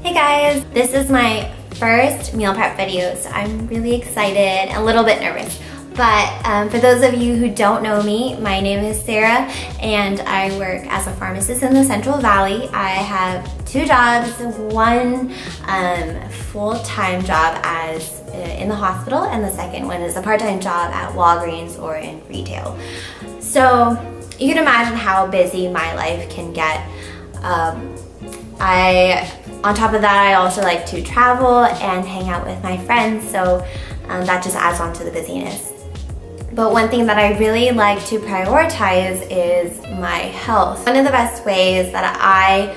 Hey guys, this is my first meal prep video, so I'm really excited, a little bit nervous. But for those of you who don't know me, my name is Sarah and I work as a pharmacist in the Central Valley. I have two jobs, one full-time job as in the hospital, and the second one is a part-time job at Walgreens or in retail. So you can imagine how busy my life can get. On top of that, I also like to travel and hang out with my friends, so that just adds on to the busyness. But one thing that I really like to prioritize is my health. One of the best ways that I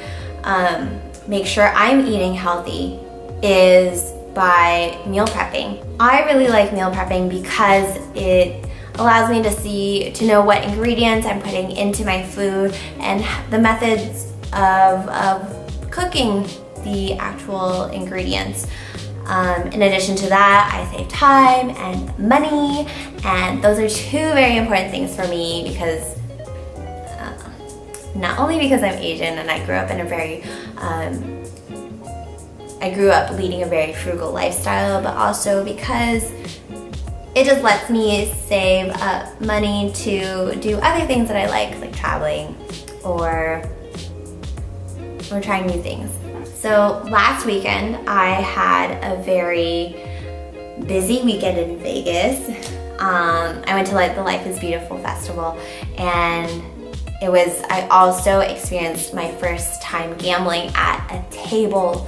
make sure I'm eating healthy is by meal prepping. I really like meal prepping because it allows me to know what ingredients I'm putting into my food and the methods of cooking the actual ingredients. In addition to that, I save time and money, and those are two very important things for me because not only because I'm Asian and I grew up in leading a very frugal lifestyle, but also because it just lets me save up money to do other things that I like traveling or trying new things. So last weekend, I had a very busy weekend in Vegas. I went to the Life is Beautiful festival, and I also experienced my first time gambling at a table.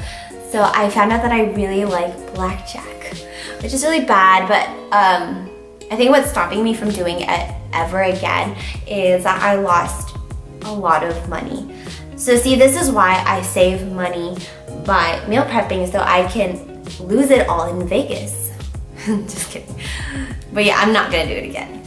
So I found out that I really like blackjack, which is really bad, but I think what's stopping me from doing it ever again is that I lost a lot of money. So see, this is why I save money by meal prepping, so I can lose it all in Vegas. Just kidding. But yeah, I'm not gonna do it again.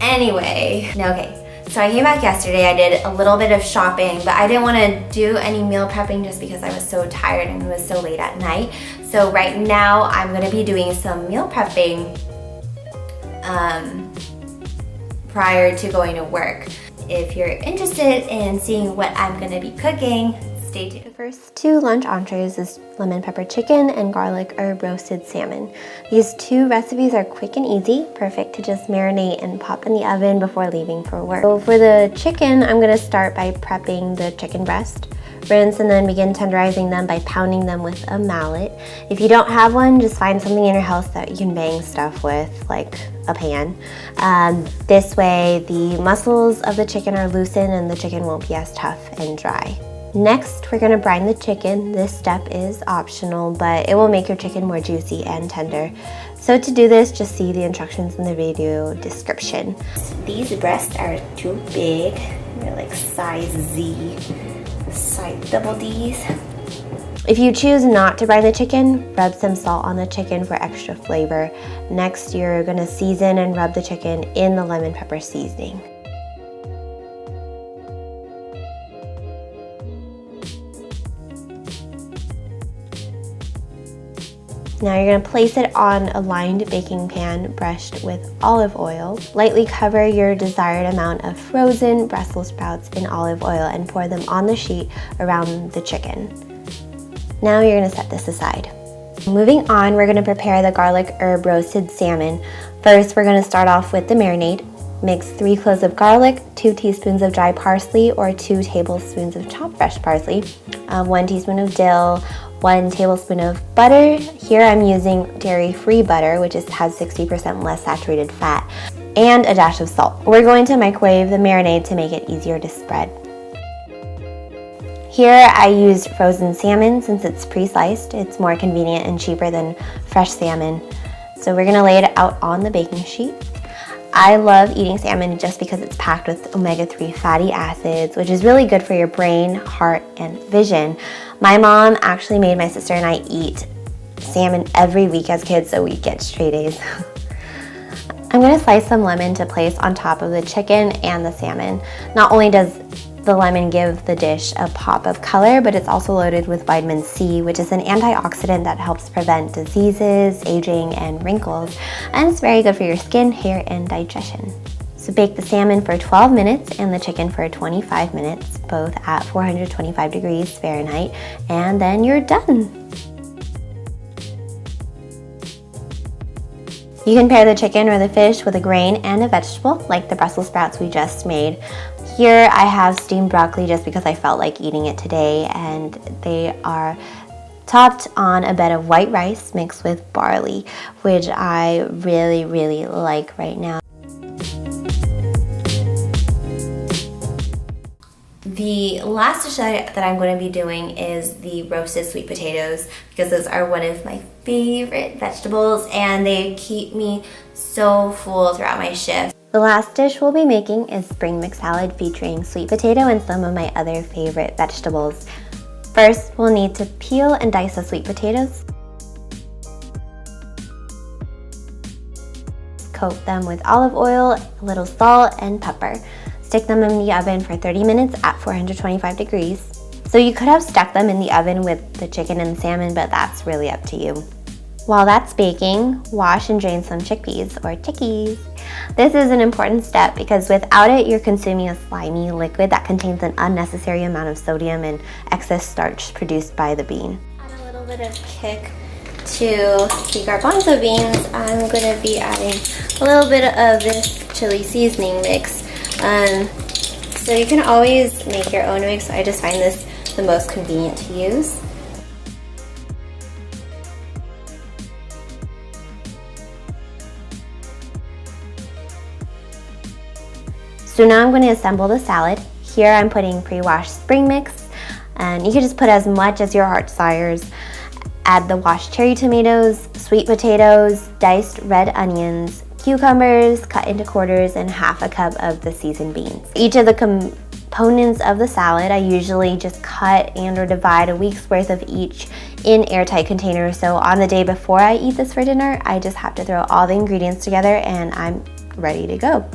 Anyway, okay. So I came back yesterday, I did a little bit of shopping, but I didn't want to do any meal prepping just because I was so tired and it was so late at night. So right now, I'm gonna be doing some meal prepping prior to going to work. If you're interested in seeing what I'm gonna be cooking, stay tuned. The first two lunch entrees is lemon pepper chicken and garlic herb roasted salmon. These two recipes are quick and easy, perfect to just marinate and pop in the oven before leaving for work. So for the chicken, I'm gonna start by prepping the chicken breast. Rinse and then begin tenderizing them by pounding them with a mallet. If you don't have one, just find something in your house that you can bang stuff with, like a pan. This way, the muscles of the chicken are loosened and the chicken won't be as tough and dry. Next, we're gonna brine the chicken. This step is optional, but it will make your chicken more juicy and tender. So to do this, just see the instructions in the video description. These breasts are too big. They're like size Z. Size double D's. If you choose not to brine the chicken, rub some salt on the chicken for extra flavor. Next, you're gonna season and rub the chicken in the lemon pepper seasoning. Now you're gonna place it on a lined baking pan brushed with olive oil. Lightly cover your desired amount of frozen Brussels sprouts in olive oil and pour them on the sheet around the chicken. Now you're gonna set this aside. Moving on, we're gonna prepare the garlic herb roasted salmon. First, we're gonna start off with the marinade. Mix 3 cloves of garlic, 2 teaspoons of dry parsley or 2 tablespoons of chopped fresh parsley, 1 teaspoon of dill, 1 tablespoon of butter. Here I'm using dairy-free butter, which has 60% less saturated fat, and a dash of salt. We're going to microwave the marinade to make it easier to spread. Here I used frozen salmon since it's pre-sliced. It's more convenient and cheaper than fresh salmon. So we're gonna lay it out on the baking sheet. I love eating salmon just because it's packed with omega-3 fatty acids, which is really good for your brain, heart, and vision. My mom actually made my sister and I eat salmon every week as kids, so we get straight A's. I'm gonna slice some lemon to place on top of the chicken and the salmon. Not only does the lemon give the dish a pop of color, but it's also loaded with vitamin C, which is an antioxidant that helps prevent diseases, aging, and wrinkles. And it's very good for your skin, hair, and digestion. So bake the salmon for 12 minutes and the chicken for 25 minutes, both at 425 degrees Fahrenheit, and then you're done. You can pair the chicken or the fish with a grain and a vegetable, like the Brussels sprouts we just made. Here I have steamed broccoli just because I felt like eating it today, and they are topped on a bed of white rice mixed with barley, which I really, really like right now. The last dish that I'm going to be doing is the roasted sweet potatoes, because those are one of my favorite vegetables and they keep me so full throughout my shift. The last dish we'll be making is spring mix salad featuring sweet potato and some of my other favorite vegetables. First, we'll need to peel and dice the sweet potatoes. Coat them with olive oil, a little salt, and pepper. Stick them in the oven for 30 minutes at 425 degrees. So you could have stuck them in the oven with the chicken and salmon, but that's really up to you. While that's baking, wash and drain some chickpeas or chickies. This is an important step because without it, you're consuming a slimy liquid that contains an unnecessary amount of sodium and excess starch produced by the bean. Add a little bit of kick to the garbanzo beans. I'm going to be adding a little bit of this chili seasoning mix. So you can always make your own mix. I just find this the most convenient to use. So now I'm going to assemble the salad. Here I'm putting pre-washed spring mix, and you can just put as much as your heart desires. Add the washed cherry tomatoes, sweet potatoes, diced red onions, cucumbers cut into quarters, and half a cup of the seasoned beans. Each of the components of the salad, I usually just cut and or divide a week's worth of each in airtight containers. So on the day before I eat this for dinner, I just have to throw all the ingredients together and I'm ready to go.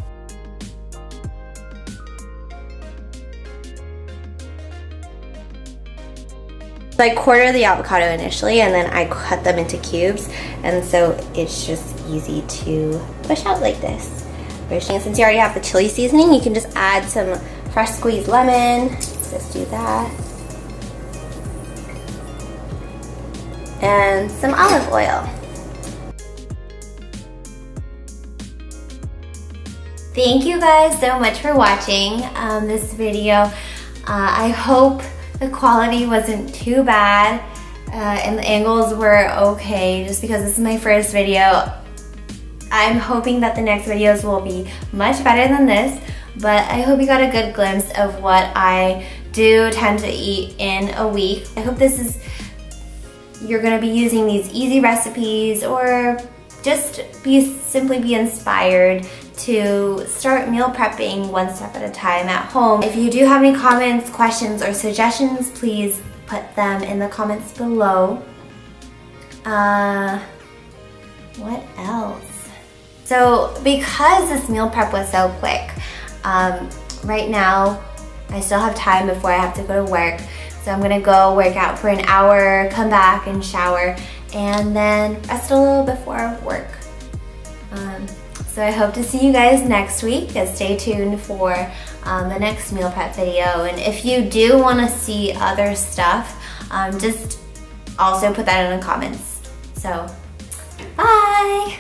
So I quarter the avocado initially and then I cut them into cubes, and so it's just easy to push out like this. Since you already have the chili seasoning, you can just add some fresh squeezed lemon. Just do that. And some olive oil. Thank you guys so much for watching this video. I hope the quality wasn't too bad and the angles were okay, just because this is my first video. I'm hoping that the next videos will be much better than this, but I hope you got a good glimpse of what I do tend to eat in a week. I hope you're gonna be using these easy recipes, or just simply be inspired to start meal prepping one step at a time at home. If you do have any comments, questions, or suggestions, please put them in the comments below. What else? So because this meal prep was so quick, right now I still have time before I have to go to work. So I'm gonna go work out for an hour, come back and shower, and then rest a little before work. So I hope to see you guys next week. Stay tuned for the next meal prep video. And if you do want to see other stuff, just also put that in the comments. So, bye!